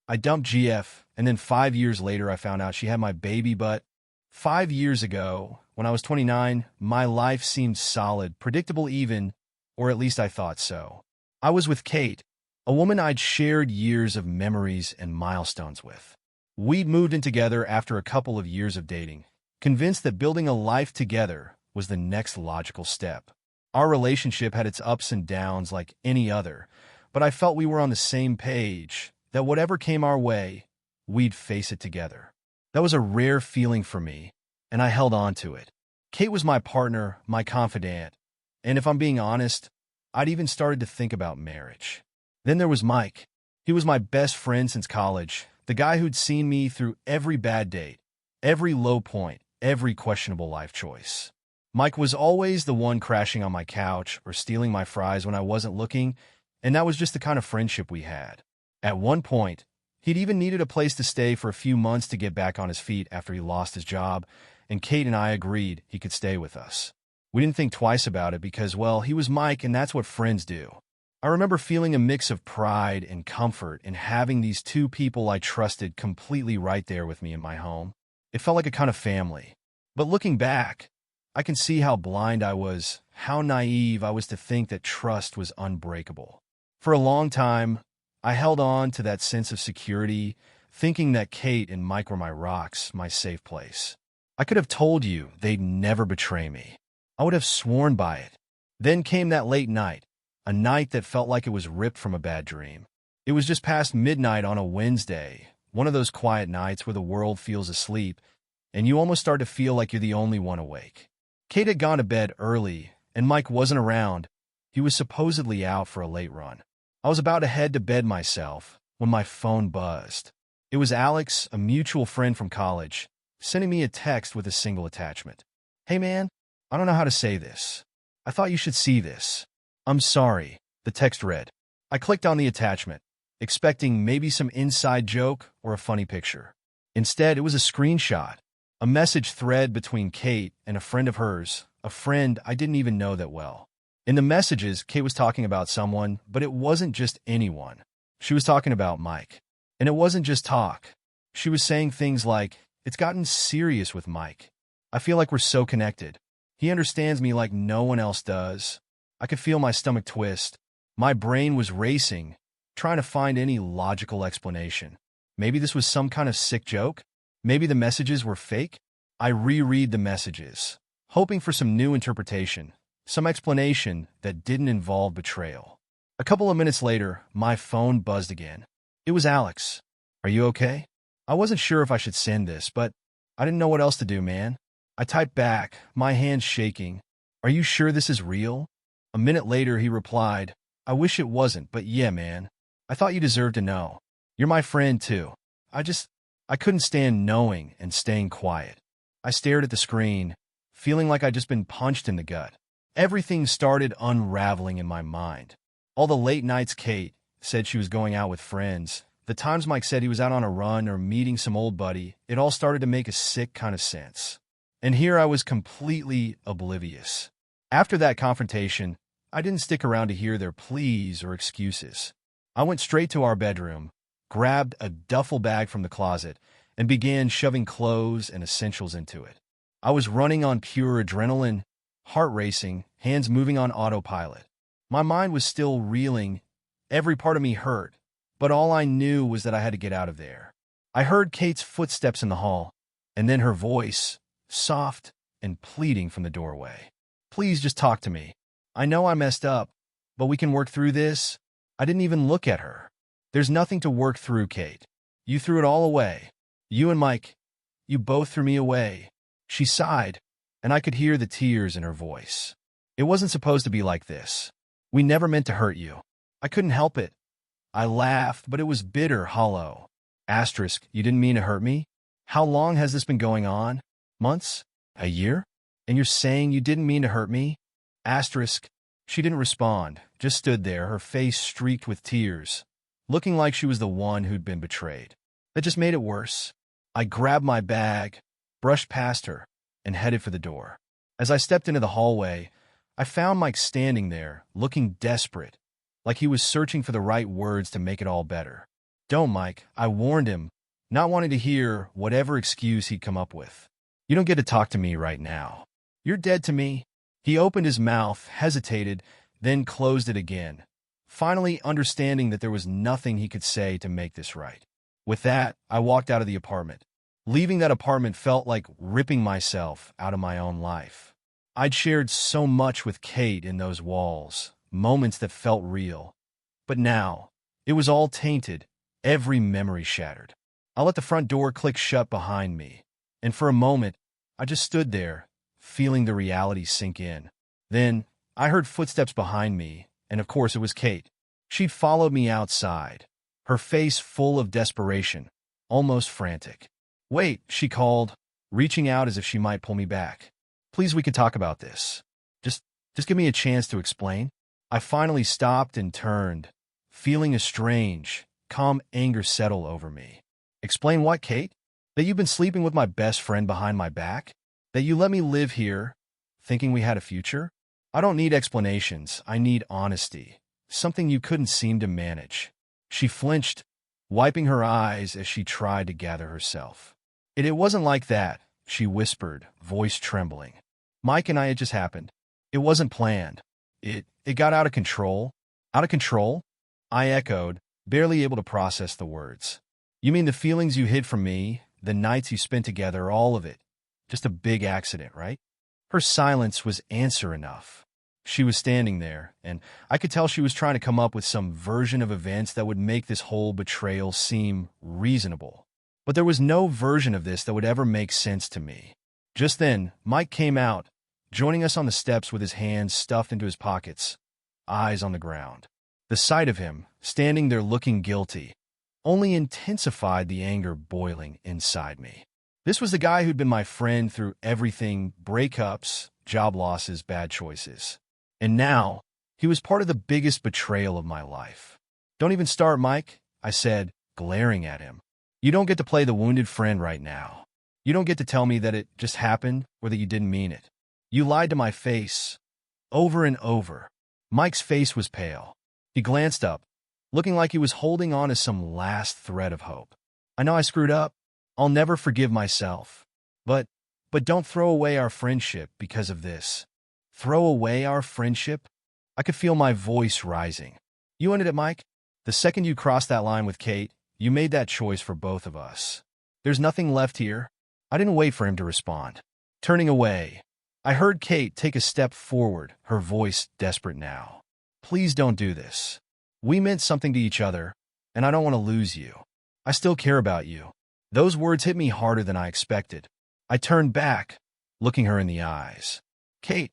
I dumped GF, and then 5 years later I found out she had my baby, but 5 years ago, when I was 29, my life seemed solid, predictable even, or at least I thought so. I was with Kate, a woman I'd shared years of memories and milestones with. We'd moved in together after a couple of years of dating, convinced that building a life together was the next logical step. Our relationship had its ups and downs like any other, but I felt we were on the same page, that whatever came our way, we'd face it together. That was a rare feeling for me, and I held on to it. Kate was my partner, my confidant, and if I'm being honest, I'd even started to think about marriage. Then there was Mike. He was my best friend since college, the guy who'd seen me through every bad date, every low point, every questionable life choice. Mike was always the one crashing on my couch or stealing my fries when I wasn't looking, and that was just the kind of friendship we had. At one point, he'd even needed a place to stay for a few months to get back on his feet after he lost his job, and Kate and I agreed he could stay with us. We didn't think twice about it because, well, he was Mike and that's what friends do. I remember feeling a mix of pride and comfort in having these two people I trusted completely right there with me in my home. It felt like a kind of family. But looking back, I can see how blind I was, how naive I was to think that trust was unbreakable. For a long time, I held on to that sense of security, thinking that Kate and Mike were my rocks, my safe place. I could have told you they'd never betray me. I would have sworn by it. Then came that late night, a night that felt like it was ripped from a bad dream. It was just past midnight on a Wednesday, one of those quiet nights where the world feels asleep, and you almost start to feel like you're the only one awake. Kate had gone to bed early, and Mike wasn't around. He was supposedly out for a late run. I was about to head to bed myself when my phone buzzed. It was Alex, a mutual friend from college, sending me a text with a single attachment. "Hey man, I don't know how to say this. I thought you should see this. I'm sorry," the text read. I clicked on the attachment, expecting maybe some inside joke or a funny picture. Instead, it was a screenshot, a message thread between Kate and a friend of hers, a friend I didn't even know that well. In the messages, Kate was talking about someone, but it wasn't just anyone. She was talking about Mike. And it wasn't just talk. She was saying things like, "It's gotten serious with Mike. I feel like we're so connected. He understands me like no one else does." I could feel my stomach twist. My brain was racing, trying to find any logical explanation. Maybe this was some kind of sick joke? Maybe the messages were fake? I reread the messages, hoping for some new interpretation, some explanation that didn't involve betrayal. A couple of minutes later, my phone buzzed again. It was Alex. "Are you okay?" I wasn't sure if I should send this, but I didn't know what else to do, man. I typed back, my hands shaking. "Are you sure this is real?" A minute later, he replied, "I wish it wasn't, but yeah, man. I thought you deserved to know. You're my friend, too. I couldn't stand knowing and staying quiet." I stared at the screen, feeling like I'd just been punched in the gut. Everything started unraveling in my mind. All the late nights Kate said she was going out with friends, the times Mike said he was out on a run or meeting some old buddy, it all started to make a sick kind of sense. And here I was completely oblivious. After that confrontation, I didn't stick around to hear their pleas or excuses. I went straight to our bedroom, grabbed a duffel bag from the closet, and began shoving clothes and essentials into it. I was running on pure adrenaline, heart racing, hands moving on autopilot. My mind was still reeling, every part of me hurt, but all I knew was that I had to get out of there. I heard Kate's footsteps in the hall, and then her voice, soft and pleading from the doorway. "Please just talk to me. I know I messed up, but we can work through this." I didn't even look at her. "There's nothing to work through, Kate. You threw it all away. You and Mike, you both threw me away." She sighed, and I could hear the tears in her voice. "It wasn't supposed to be like this. We never meant to hurt you." I couldn't help it. I laughed, but it was bitter, hollow. Asterisk, "You didn't mean to hurt me? How long has this been going on? Months? A year? And you're saying you didn't mean to hurt me?" Asterisk. She didn't respond, just stood there, her face streaked with tears, looking like she was the one who'd been betrayed. That just made it worse. I grabbed my bag, brushed past her, and headed for the door. As I stepped into the hallway, I found Mike standing there, looking desperate, like he was searching for the right words to make it all better. Don't, Mike. I warned him, not wanting to hear whatever excuse he'd come up with. You don't get to talk to me right now. You're dead to me. He opened his mouth, hesitated, then closed it again, finally understanding that there was nothing he could say to make this right. With that, I walked out of the apartment. Leaving that apartment felt like ripping myself out of my own life. I'd shared so much with Kate in those walls, moments that felt real. But now, it was all tainted, every memory shattered. I let the front door click shut behind me, and for a moment, I just stood there, feeling the reality sink in. Then, I heard footsteps behind me, and of course it was Kate. She'd followed me outside, her face full of desperation, almost frantic. "Wait," she called, reaching out as if she might pull me back. "Please, we could talk about this. Just give me a chance to explain." I finally stopped and turned, feeling a strange, calm anger settle over me. "Explain what, Kate? That you've been sleeping with my best friend behind my back? That you let me live here, thinking we had a future? I don't need explanations. I need honesty, something you couldn't seem to manage." She flinched, wiping her eyes as she tried to gather herself. It wasn't like that," she whispered, voice trembling. "Mike and I, it just happened. It wasn't planned. It got out of control." "Out of control?" I echoed, barely able to process the words. "You mean the feelings you hid from me, the nights you spent together, all of it? Just a big accident, right?" Her silence was answer enough. She was standing there, and I could tell she was trying to come up with some version of events that would make this whole betrayal seem reasonable. But there was no version of this that would ever make sense to me. Just then, Mike came out, joining us on the steps with his hands stuffed into his pockets, eyes on the ground. The sight of him, standing there looking guilty, only intensified the anger boiling inside me. This was the guy who'd been my friend through everything: breakups, job losses, bad choices. And now, he was part of the biggest betrayal of my life. "Don't even start, Mike," I said, glaring at him. "You don't get to play the wounded friend right now. You don't get to tell me that it just happened or that you didn't mean it. You lied to my face, over and over." Mike's face was pale. He glanced up, looking like he was holding on to some last thread of hope. "I know I screwed up. I'll never forgive myself. But don't throw away our friendship because of this." "Throw away our friendship?" I could feel my voice rising. "You ended it, Mike. The second you crossed that line with Kate, you made that choice for both of us. There's nothing left here." I didn't wait for him to respond. Turning away, I heard Kate take a step forward, her voice desperate now. "Please don't do this. We meant something to each other, and I don't want to lose you. I still care about you." Those words hit me harder than I expected. I turned back, looking her in the eyes. "Kate,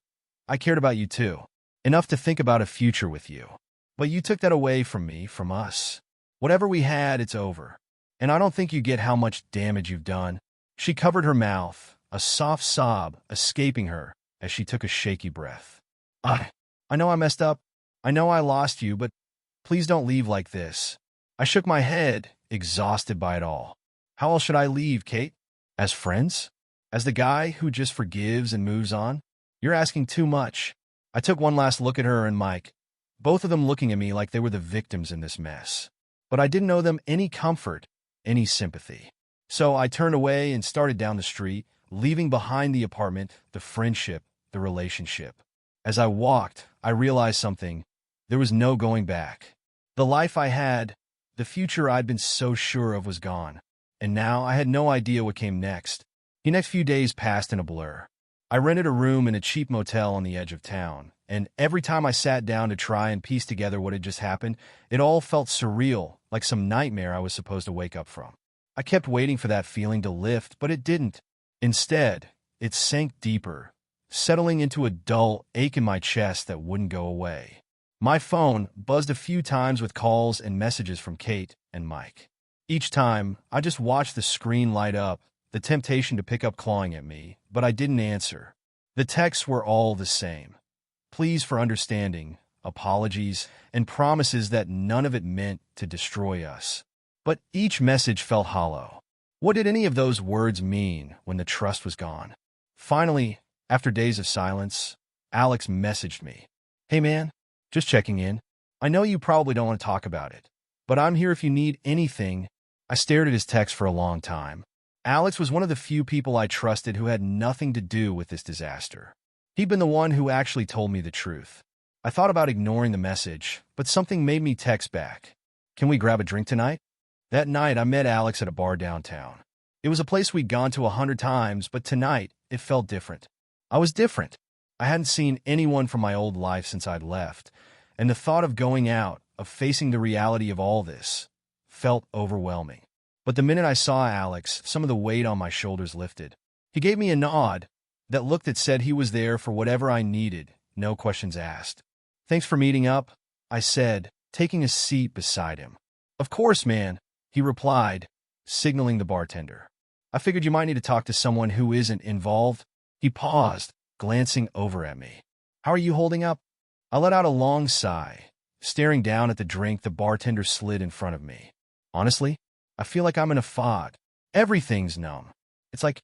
I cared about you too. Enough to think about a future with you. But you took that away from me, from us. Whatever we had, it's over. And I don't think you get how much damage you've done." She covered her mouth, a soft sob escaping her as she took a shaky breath. I know I messed up. I know I lost you, but please don't leave like this." I shook my head, exhausted by it all. "How else should I leave, Kate? As friends? As the guy who just forgives and moves on? You're asking too much." I took one last look at her and Mike, both of them looking at me like they were the victims in this mess. But I didn't owe them any comfort, any sympathy. So I turned away and started down the street, leaving behind the apartment, the friendship, the relationship. As I walked, I realized something. There was no going back. The life I had, the future I'd been so sure of, was gone. And now I had no idea what came next. The next few days passed in a blur. I rented a room in a cheap motel on the edge of town, and every time I sat down to try and piece together what had just happened, it all felt surreal, like some nightmare I was supposed to wake up from. I kept waiting for that feeling to lift, but it didn't. Instead, it sank deeper, settling into a dull ache in my chest that wouldn't go away. My phone buzzed a few times with calls and messages from Kate and Mike. Each time, I just watched the screen light up, the temptation to pick up clawing at me, but I didn't answer. The texts were all the same. Pleas for understanding, apologies, and promises that none of it meant to destroy us. But each message felt hollow. What did any of those words mean when the trust was gone? Finally, after days of silence, Alex messaged me. "Hey man, just checking in. I know you probably don't want to talk about it, but I'm here if you need anything. I stared at his text for a long time. Alex was one of the few people I trusted who had nothing to do with this disaster. He'd been the one who actually told me the truth. I thought about ignoring the message, but something made me text back. Can we grab a drink tonight? That night, I met Alex at a bar downtown. It was a place we'd gone to 100 times, but tonight, it felt different. I was different. I hadn't seen anyone from my old life since I'd left, and the thought of going out, of facing the reality of all this, felt overwhelming. But the minute I saw Alex, some of the weight on my shoulders lifted. He gave me a nod, that look that said he was there for whatever I needed, no questions asked. Thanks for meeting up, I said, taking a seat beside him. Of course, man, he replied, signaling the bartender. I figured you might need to talk to someone who isn't involved. He paused, glancing over at me. How are you holding up? I let out a long sigh, staring down at the drink the bartender slid in front of me. Honestly, I feel like I'm in a fog. Everything's numb. It's like,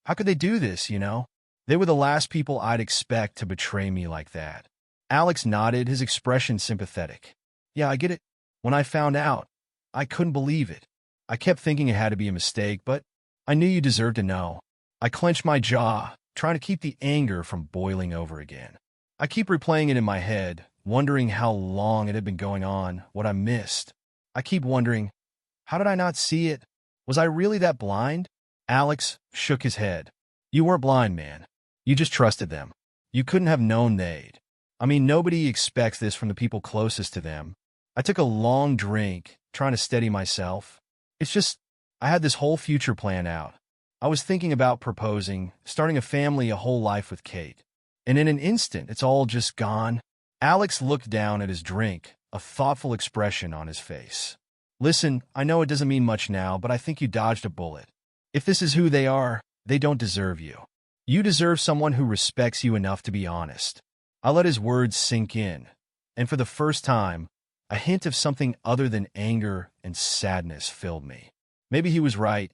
how could they do this, you know? They were the last people I'd expect to betray me like that. Alex nodded, his expression sympathetic. Yeah, I get it. When I found out, I couldn't believe it. I kept thinking it had to be a mistake, but I knew you deserved to know. I clenched my jaw, trying to keep the anger from boiling over again. I keep replaying it in my head, wondering how long it had been going on, what I missed. I keep wondering, how did I not see it? Was I really that blind? Alex shook his head. You weren't blind, man. You just trusted them. You couldn't have known they'd. I mean, nobody expects this from the people closest to them. I took a long drink, trying to steady myself. It's just, I had this whole future planned out. I was thinking about proposing, starting a family, a whole life with Kate. And in an instant, it's all just gone. Alex looked down at his drink, a thoughtful expression on his face. Listen, I know it doesn't mean much now, but I think you dodged a bullet. If this is who they are, they don't deserve you. You deserve someone who respects you enough to be honest. I let his words sink in, and for the first time, a hint of something other than anger and sadness filled me. Maybe he was right.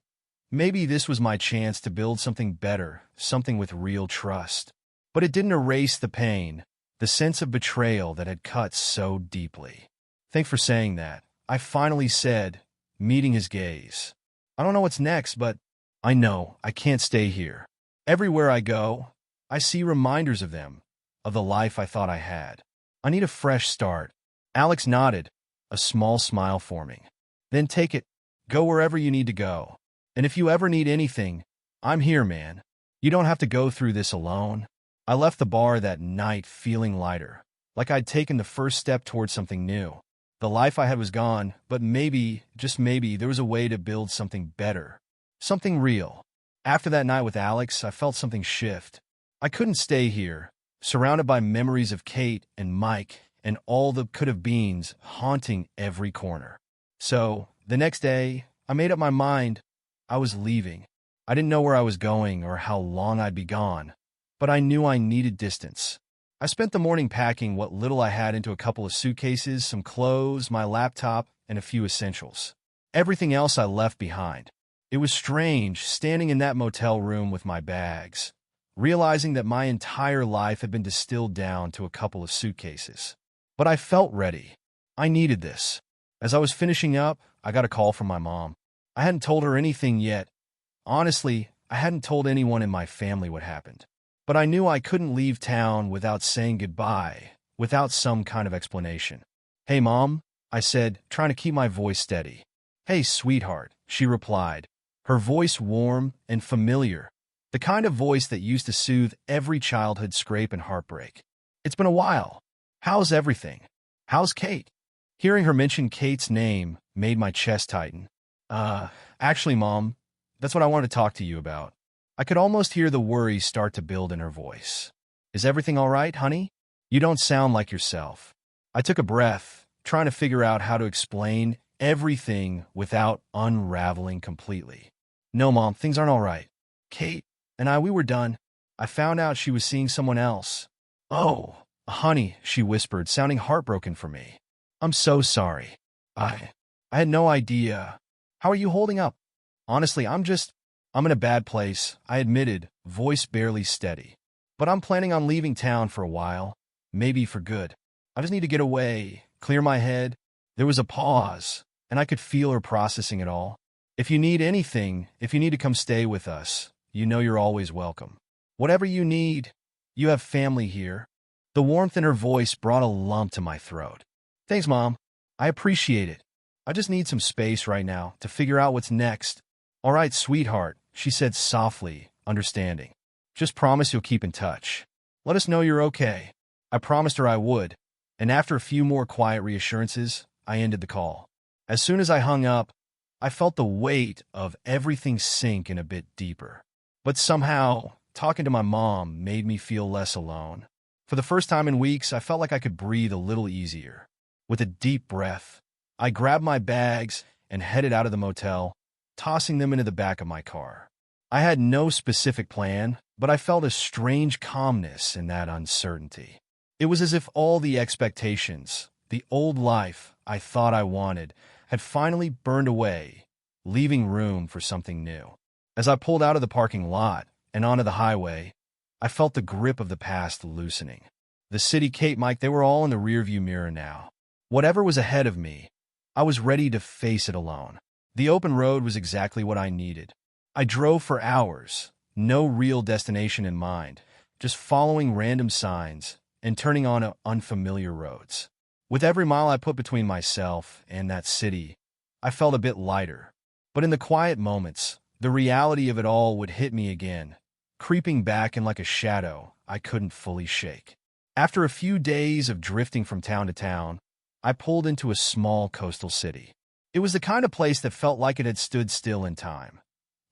Maybe this was my chance to build something better, something with real trust. But it didn't erase the pain, the sense of betrayal that had cut so deeply. Thanks for saying that, I finally said, meeting his gaze. I don't know what's next, but I know I can't stay here. Everywhere I go, I see reminders of them, of the life I thought I had. I need a fresh start. Alex nodded, a small smile forming. Then take it. Go wherever you need to go. And if you ever need anything, I'm here, man. You don't have to go through this alone. I left the bar that night feeling lighter, like I'd taken the first step towards something new. The life I had was gone, but maybe, just maybe, there was a way to build something better. Something real. After that night with Alex, I felt something shift. I couldn't stay here, surrounded by memories of Kate and Mike and all the could-have-beens haunting every corner. So, the next day, I made up my mind. I was leaving. I didn't know where I was going or how long I'd be gone, but I knew I needed distance. I spent the morning packing what little I had into a couple of suitcases, some clothes, my laptop, and a few essentials. Everything else I left behind. It was strange standing in that motel room with my bags, realizing that my entire life had been distilled down to a couple of suitcases. But I felt ready. I needed this. As I was finishing up, I got a call from my mom. I hadn't told her anything yet. Honestly, I hadn't told anyone in my family what happened. But I knew I couldn't leave town without saying goodbye, without some kind of explanation. Hey, Mom, I said, trying to keep my voice steady. Hey, sweetheart, she replied, her voice warm and familiar, the kind of voice that used to soothe every childhood scrape and heartbreak. It's been a while. How's everything? How's Kate? Hearing her mention Kate's name made my chest tighten. Actually, Mom, that's what I wanted to talk to you about. I could almost hear the worry start to build in her voice. Is everything all right, honey? You don't sound like yourself. I took a breath, trying to figure out how to explain everything without unraveling completely. No, Mom, things aren't all right. Kate and we were done. I found out she was seeing someone else. Oh, honey, she whispered, sounding heartbroken for me. I'm so sorry. I had no idea. How are you holding up? Honestly, I'm in a bad place, I admitted, voice barely steady. But I'm planning on leaving town for a while, maybe for good. I just need to get away, clear my head. There was a pause, and I could feel her processing it all. If you need anything, if you need to come stay with us, you know you're always welcome. Whatever you need, you have family here. The warmth in her voice brought a lump to my throat. Thanks, Mom. I appreciate it. I just need some space right now to figure out what's next. All right, sweetheart, she said softly, understanding. Just promise you'll keep in touch. Let us know you're okay. I promised her I would, and after a few more quiet reassurances, I ended the call. As soon as I hung up, I felt the weight of everything sink in a bit deeper. But somehow, talking to my mom made me feel less alone. For the first time in weeks, I felt like I could breathe a little easier. With a deep breath, I grabbed my bags and headed out of the motel, tossing them into the back of my car. I had no specific plan, but I felt a strange calmness in that uncertainty. It was as if all the expectations, the old life I thought I wanted, had finally burned away, leaving room for something new. As I pulled out of the parking lot and onto the highway, I felt the grip of the past loosening. The city, Kate, Mike, they were all in the rearview mirror now. Whatever was ahead of me, I was ready to face it alone. The open road was exactly what I needed. I drove for hours, no real destination in mind, just following random signs and turning on unfamiliar roads. With every mile I put between myself and that city, I felt a bit lighter. But in the quiet moments, the reality of it all would hit me again, creeping back in like a shadow I couldn't fully shake. After a few days of drifting from town to town, I pulled into a small coastal city. It was the kind of place that felt like it had stood still in time.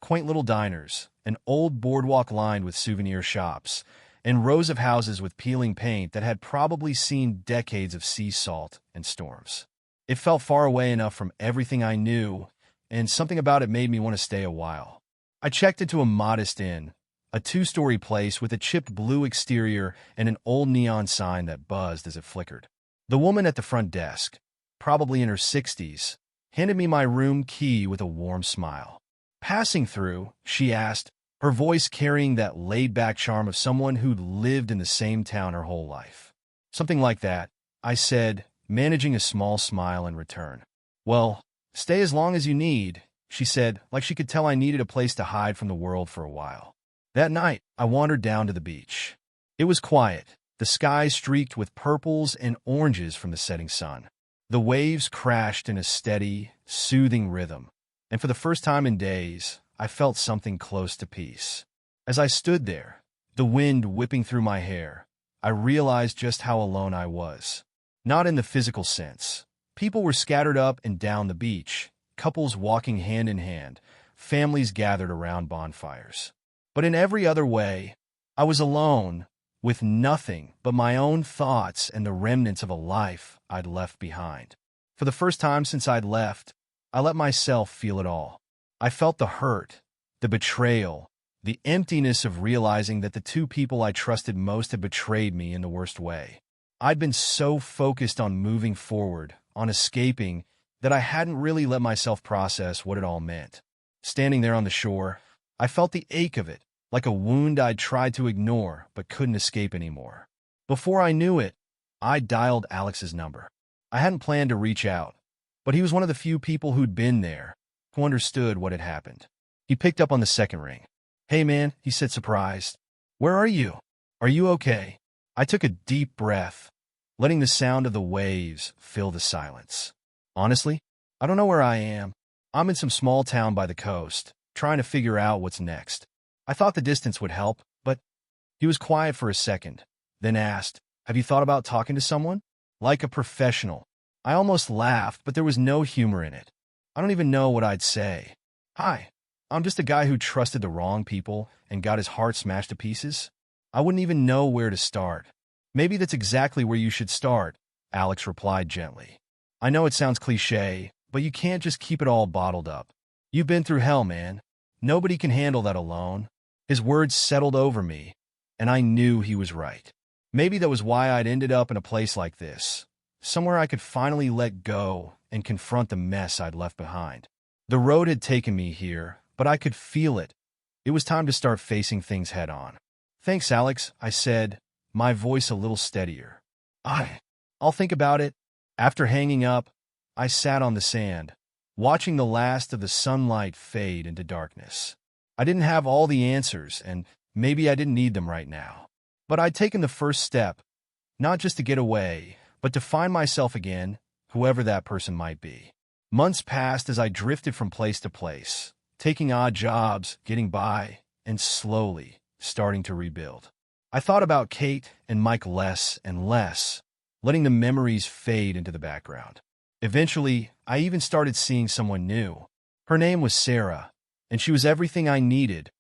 Quaint little diners, an old boardwalk lined with souvenir shops, and rows of houses with peeling paint that had probably seen decades of sea salt and storms. It felt far away enough from everything I knew, and something about it made me want to stay a while. I checked into a modest inn, a two-story place with a chipped blue exterior and an old neon sign that buzzed as it flickered. The woman at the front desk, probably in her 60s, handed me my room key with a warm smile. Passing through, she asked, her voice carrying that laid-back charm of someone who'd lived in the same town her whole life. Something like that, I said, managing a small smile in return. Well, stay as long as you need, she said, like she could tell I needed a place to hide from the world for a while. That night, I wandered down to the beach. It was quiet, the sky streaked with purples and oranges from the setting sun. The waves crashed in a steady, soothing rhythm, and for the first time in days, I felt something close to peace. As I stood there, the wind whipping through my hair, I realized just how alone I was. Not in the physical sense. People were scattered up and down the beach, couples walking hand in hand, families gathered around bonfires. But in every other way, I was alone, with nothing but my own thoughts and the remnants of a life I'd left behind. For the first time since I'd left, I let myself feel it all. I felt the hurt, the betrayal, the emptiness of realizing that the two people I trusted most had betrayed me in the worst way. I'd been so focused on moving forward, on escaping, that I hadn't really let myself process what it all meant. Standing there on the shore, I felt the ache of it, like a wound I'd tried to ignore but couldn't escape anymore. Before I knew it, I dialed Alex's number. I hadn't planned to reach out, but he was one of the few people who'd been there, who understood what had happened. He picked up on the second ring. "Hey man," he said, surprised. "Where are you? Are you okay?" I took a deep breath, letting the sound of the waves fill the silence. "Honestly, I don't know where I am. I'm in some small town by the coast, trying to figure out what's next." I thought the distance would help, but he was quiet for a second, then asked, "Have you thought about talking to someone? Like a professional?" I almost laughed, but there was no humor in it. I don't even know what I'd say. "Hi, I'm just a guy who trusted the wrong people and got his heart smashed to pieces. I wouldn't even know where to start." "Maybe that's exactly where you should start," Alex replied gently. "I know it sounds cliche, but you can't just keep it all bottled up. You've been through hell, man. Nobody can handle that alone." His words settled over me, and I knew he was right. Maybe that was why I'd ended up in a place like this, somewhere I could finally let go and confront the mess I'd left behind. The road had taken me here, but I could feel it. It was time to start facing things head on. "Thanks, Alex," I said, my voice a little steadier. I'll think about it." After hanging up, I sat on the sand, watching the last of the sunlight fade into darkness. I didn't have all the answers, and maybe I didn't need them right now. But I'd taken the first step, not just to get away, but to find myself again, whoever that person might be. Months passed as I drifted from place to place, taking odd jobs, getting by, and slowly starting to rebuild. I thought about Kate and Mike less and less, letting the memories fade into the background. Eventually, I even started seeing someone new. Her name was Sarah, and she was everything I needed: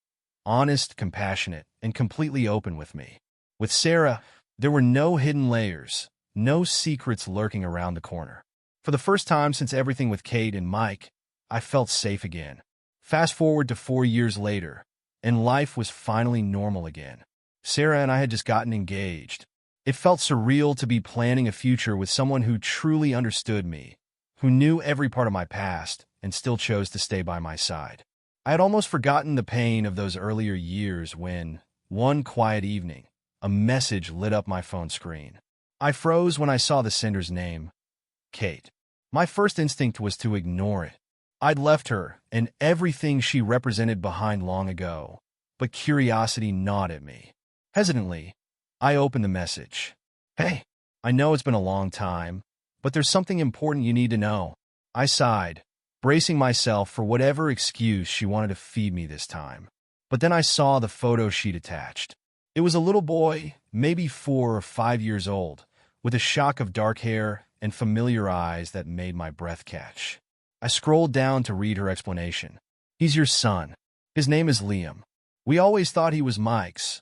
honest, compassionate, and completely open with me. With Sarah, there were no hidden layers, no secrets lurking around the corner. For the first time since everything with Kate and Mike, I felt safe again. Fast forward to 4 years later, and life was finally normal again. Sarah and I had just gotten engaged. It felt surreal to be planning a future with someone who truly understood me, who knew every part of my past, and still chose to stay by my side. I had almost forgotten the pain of those earlier years when, one quiet evening, a message lit up my phone screen. I froze when I saw the sender's name: Kate. My first instinct was to ignore it. I'd left her and everything she represented behind long ago, but curiosity gnawed at me. Hesitantly, I opened the message. "Hey, I know it's been a long time, but there's something important you need to know." I sighed, bracing myself for whatever excuse she wanted to feed me this time. But then I saw the photo she'd attached. It was a little boy, maybe 4 or 5 years old, with a shock of dark hair and familiar eyes that made my breath catch. I scrolled down to read her explanation. "He's your son. His name is Liam. We always thought he was Mike's,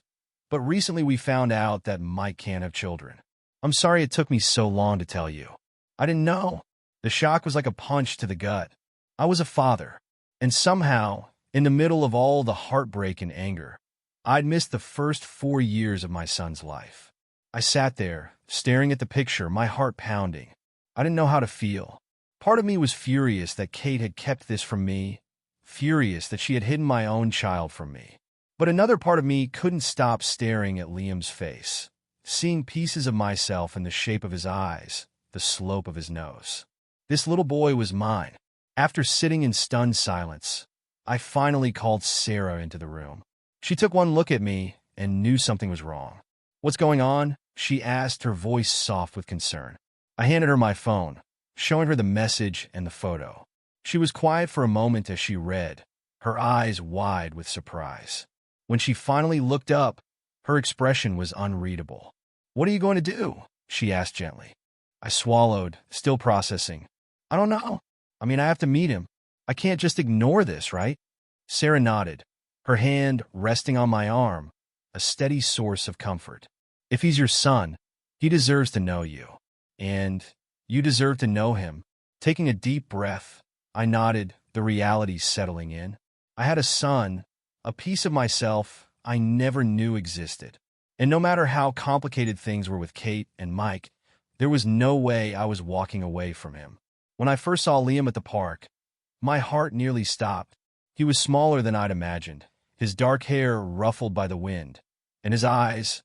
but recently we found out that Mike can't have children. I'm sorry it took me so long to tell you. I didn't know." The shock was like a punch to the gut. I was a father, and somehow, in the middle of all the heartbreak and anger, I'd missed the first 4 years of my son's life. I sat there, staring at the picture, my heart pounding. I didn't know how to feel. Part of me was furious that Kate had kept this from me, furious that she had hidden my own child from me. But another part of me couldn't stop staring at Liam's face, seeing pieces of myself in the shape of his eyes, the slope of his nose. This little boy was mine. After sitting in stunned silence, I finally called Sarah into the room. She took one look at me and knew something was wrong. "What's going on?" she asked, her voice soft with concern. I handed her my phone, showing her the message and the photo. She was quiet for a moment as she read, her eyes wide with surprise. When she finally looked up, her expression was unreadable. "What are you going to do?" she asked gently. I swallowed, still processing. "I don't know. I have to meet him. I can't just ignore this, right?" Sarah nodded, her hand resting on my arm, a steady source of comfort. "If he's your son, he deserves to know you. And you deserve to know him." Taking a deep breath, I nodded, the reality settling in. I had a son, a piece of myself I never knew existed. And no matter how complicated things were with Kate and Mike, there was no way I was walking away from him. When I first saw Liam at the park, my heart nearly stopped. He was smaller than I'd imagined, his dark hair ruffled by the wind, and his eyes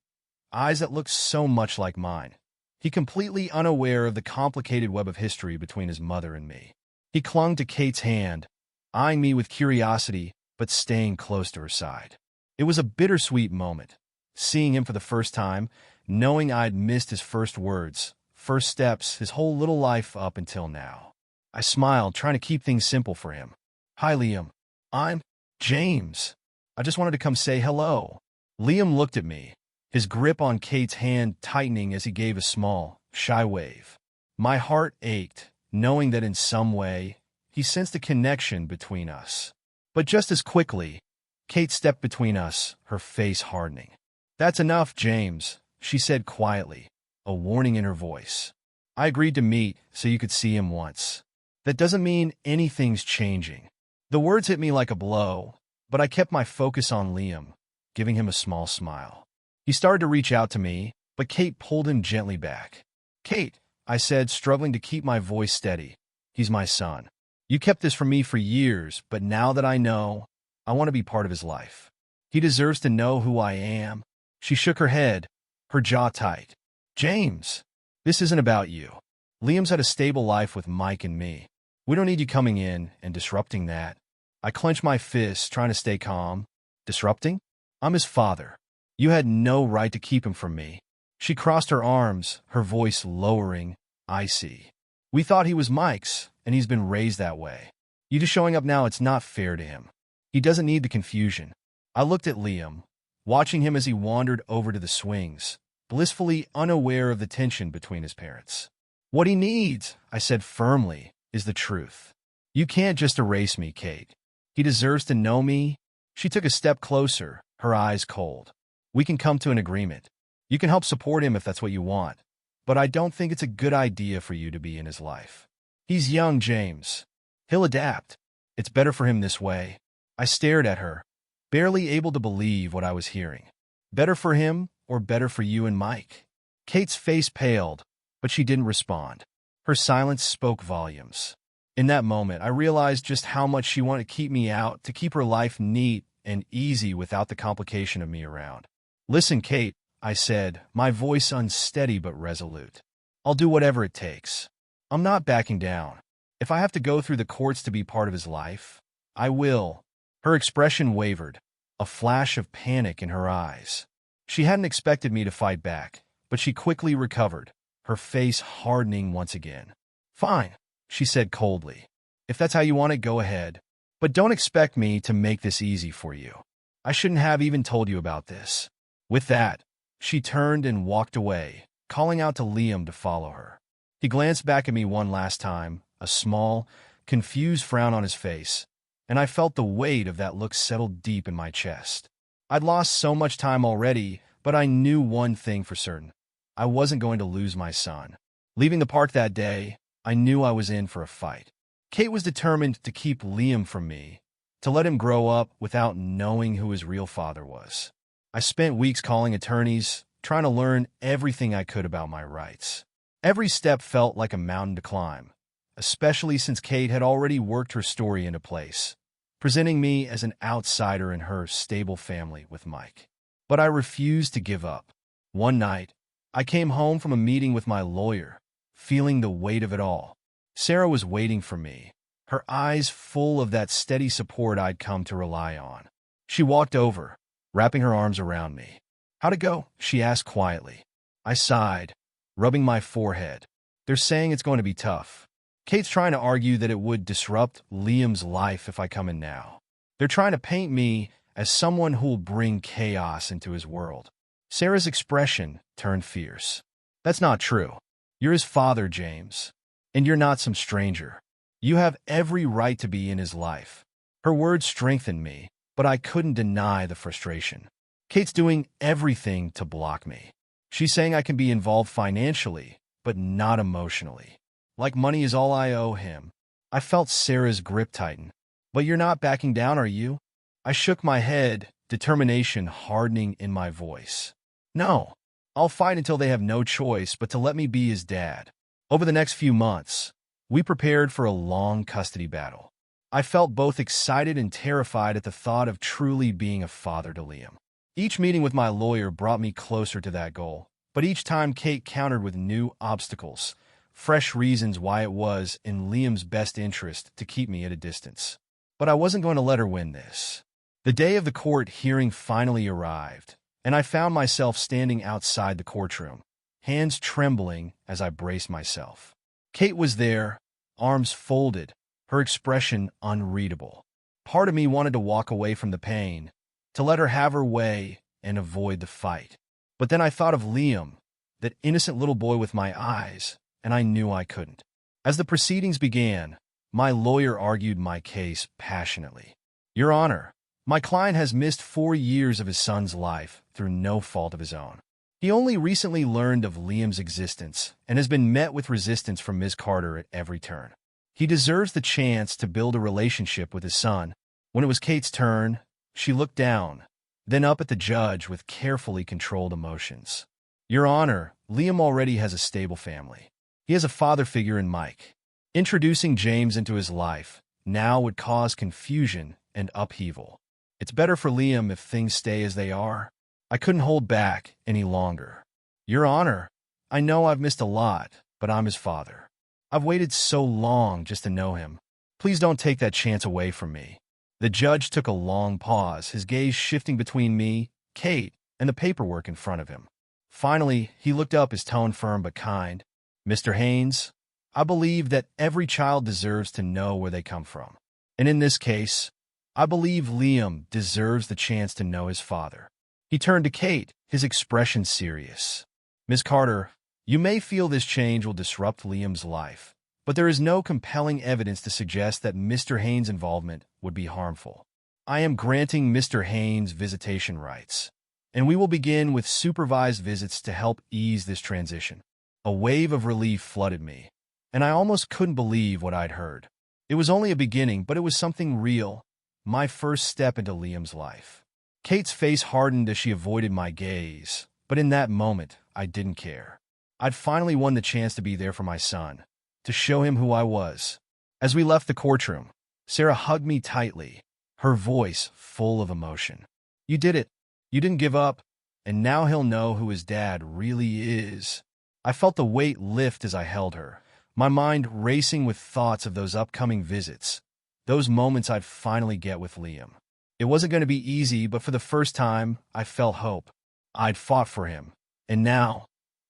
that looked so much like mine. He completely unaware of the complicated web of history between his mother and me. He clung to Kate's hand, eyeing me with curiosity, but staying close to her side. It was a bittersweet moment, seeing him for the first time, knowing I'd missed his first words, first steps, his whole little life up until now. I smiled, trying to keep things simple for him. "Hi, Liam. I'm James. I just wanted to come say hello." Liam looked at me, his grip on Kate's hand tightening as he gave a small, shy wave. My heart ached, knowing that in some way, he sensed a connection between us. But just as quickly, Kate stepped between us, her face hardening. "That's enough, James," she said quietly, a warning in her voice. "I agreed to meet so you could see him once. That doesn't mean anything's changing." The words hit me like a blow, but I kept my focus on Liam, giving him a small smile. He started to reach out to me, but Kate pulled him gently back. "Kate," I said, struggling to keep my voice steady, "he's my son. You kept this from me for years, but now that I know, I want to be part of his life. He deserves to know who I am." She shook her head, her jaw tight. "James, this isn't about you." Liam's had a stable life with Mike and me. We don't need you coming in and disrupting that. I clench my fists, trying to stay calm. Disrupting? I'm his father. You had no right to keep him from me. She crossed her arms, her voice lowering. I see. We thought he was Mike's, and he's been raised that way. You just showing up now, it's not fair to him. He doesn't need the confusion. I looked at Liam, watching him as he wandered over to the swings, blissfully unaware of the tension between his parents. What he needs, I said firmly, is the truth. You can't just erase me, Kate. He deserves to know me. She took a step closer, her eyes cold. We can come to an agreement. You can help support him if that's what you want, but I don't think it's a good idea for you to be in his life. He's young, James. He'll adapt. It's better for him this way. I stared at her, barely able to believe what I was hearing. Better for him or better for you and Mike? Kate's face paled, but she didn't respond. Her silence spoke volumes. In that moment, I realized just how much she wanted to keep me out, to keep her life neat and easy without the complication of me around. Listen, Kate, I said, my voice unsteady but resolute. I'll do whatever it takes. I'm not backing down. If I have to go through the courts to be part of his life, I will. Her expression wavered, a flash of panic in her eyes. She hadn't expected me to fight back, but she quickly recovered, her face hardening once again. Fine, she said coldly. If that's how you want it, go ahead. But don't expect me to make this easy for you. I shouldn't have even told you about this. With that, she turned and walked away, calling out to Liam to follow her. He glanced back at me one last time, a small, confused frown on his face, and I felt the weight of that look settle deep in my chest. I'd lost so much time already, but I knew one thing for certain. I wasn't going to lose my son. Leaving the park that day, I knew I was in for a fight. Kate was determined to keep Liam from me, to let him grow up without knowing who his real father was. I spent weeks calling attorneys, trying to learn everything I could about my rights. Every step felt like a mountain to climb, especially since Kate had already worked her story into place, presenting me as an outsider in her stable family with Mike. But I refused to give up. One night, I came home from a meeting with my lawyer, feeling the weight of it all. Sarah was waiting for me, her eyes full of that steady support I'd come to rely on. She walked over, wrapping her arms around me. "How'd it go?" she asked quietly. I sighed, rubbing my forehead. "They're saying it's going to be tough. Kate's trying to argue that it would disrupt Liam's life if I come in now. They're trying to paint me as someone who'll bring chaos into his world." Sarah's expression turned fierce. "That's not true. You're his father, James. And you're not some stranger. You have every right to be in his life." Her words strengthened me, but I couldn't deny the frustration. Kate's doing everything to block me. She's saying I can be involved financially, but not emotionally. Like money is all I owe him. I felt Sarah's grip tighten. "But you're not backing down, are you?" I shook my head, determination hardening in my voice. "No, I'll fight until they have no choice but to let me be his dad." Over the next few months, we prepared for a long custody battle. I felt both excited and terrified at the thought of truly being a father to Liam. Each meeting with my lawyer brought me closer to that goal, but each time Kate countered with new obstacles, fresh reasons why it was in Liam's best interest to keep me at a distance. But I wasn't going to let her win this. The day of the court hearing finally arrived, and I found myself standing outside the courtroom, hands trembling as I braced myself. Kate was there, arms folded, her expression unreadable. Part of me wanted to walk away from the pain, to let her have her way and avoid the fight. But then I thought of Liam, that innocent little boy with my eyes, and I knew I couldn't. As the proceedings began, my lawyer argued my case passionately. "Your Honor, my client has missed 4 years of his son's life through no fault of his own. He only recently learned of Liam's existence and has been met with resistance from Ms. Carter at every turn. He deserves the chance to build a relationship with his son." When it was Kate's turn, she looked down, then up at the judge with carefully controlled emotions. "Your Honor, Liam already has a stable family. He has a father figure in Mike. Introducing James into his life now would cause confusion and upheaval. It's better for Liam if things stay as they are." I couldn't hold back any longer. "Your Honor, I know I've missed a lot, but I'm his father. I've waited so long just to know him. Please don't take that chance away from me." The judge took a long pause, his gaze shifting between me, Kate, and the paperwork in front of him. Finally, he looked up, his tone firm but kind. "Mr. Haynes, I believe that every child deserves to know where they come from. And in this case, I believe Liam deserves the chance to know his father." He turned to Kate, his expression serious. "Ms. Carter, you may feel this change will disrupt Liam's life, but there is no compelling evidence to suggest that Mr. Haynes' involvement would be harmful. I am granting Mr. Haynes visitation rights, and we will begin with supervised visits to help ease this transition." A wave of relief flooded me, and I almost couldn't believe what I'd heard. It was only a beginning, but it was something real, my first step into Liam's life. Kate's face hardened as she avoided my gaze, but in that moment, I didn't care. I'd finally won the chance to be there for my son, to show him who I was. As we left the courtroom, Sarah hugged me tightly, her voice full of emotion. "You did it. You didn't give up, and now he'll know who his dad really is." I felt the weight lift as I held her, my mind racing with thoughts of those upcoming visits, those moments I'd finally get with Liam. It wasn't going to be easy, but for the first time, I felt hope. I'd fought for him, and now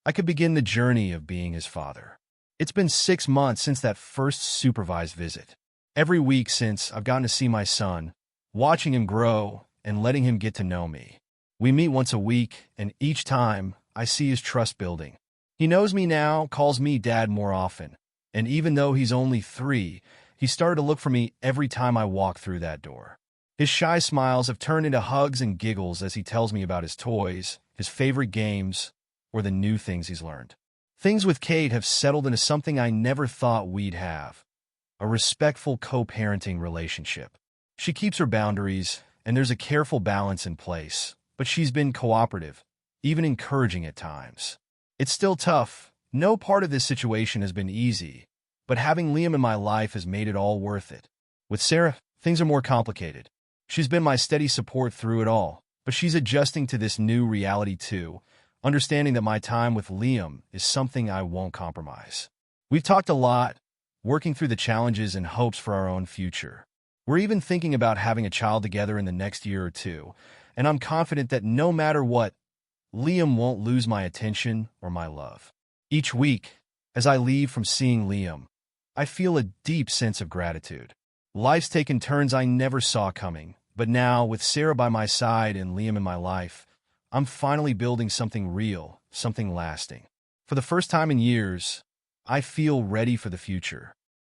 I could begin the journey of being his father. It's been 6 months since that first supervised visit. Every week since, I've gotten to see my son, watching him grow and letting him get to know me. We meet once a week, and each time, I see his trust building. He knows me now, calls me Dad more often, and even though he's only 3, he started to look for me every time I walk through that door. His shy smiles have turned into hugs and giggles as he tells me about his toys, his favorite games, or the new things he's learned. Things with Kate have settled into something I never thought we'd have: a respectful co-parenting relationship. She keeps her boundaries, and there's a careful balance in place, but she's been cooperative, even encouraging at times. It's still tough. No part of this situation has been easy, but having Liam in my life has made it all worth it. With Sarah, things are more complicated. She's been my steady support through it all, but she's adjusting to this new reality too, understanding that my time with Liam is something I won't compromise. We've talked a lot, working through the challenges and hopes for our own future. We're even thinking about having a child together in the next year or two, and I'm confident that no matter what, Liam won't lose my attention or my love. Each week, as I leave from seeing Liam, I feel a deep sense of gratitude. Life's taken turns I never saw coming, but now, with Sarah by my side and Liam in my life, I'm finally building something real, something lasting. For the first time in years, I feel ready for the future.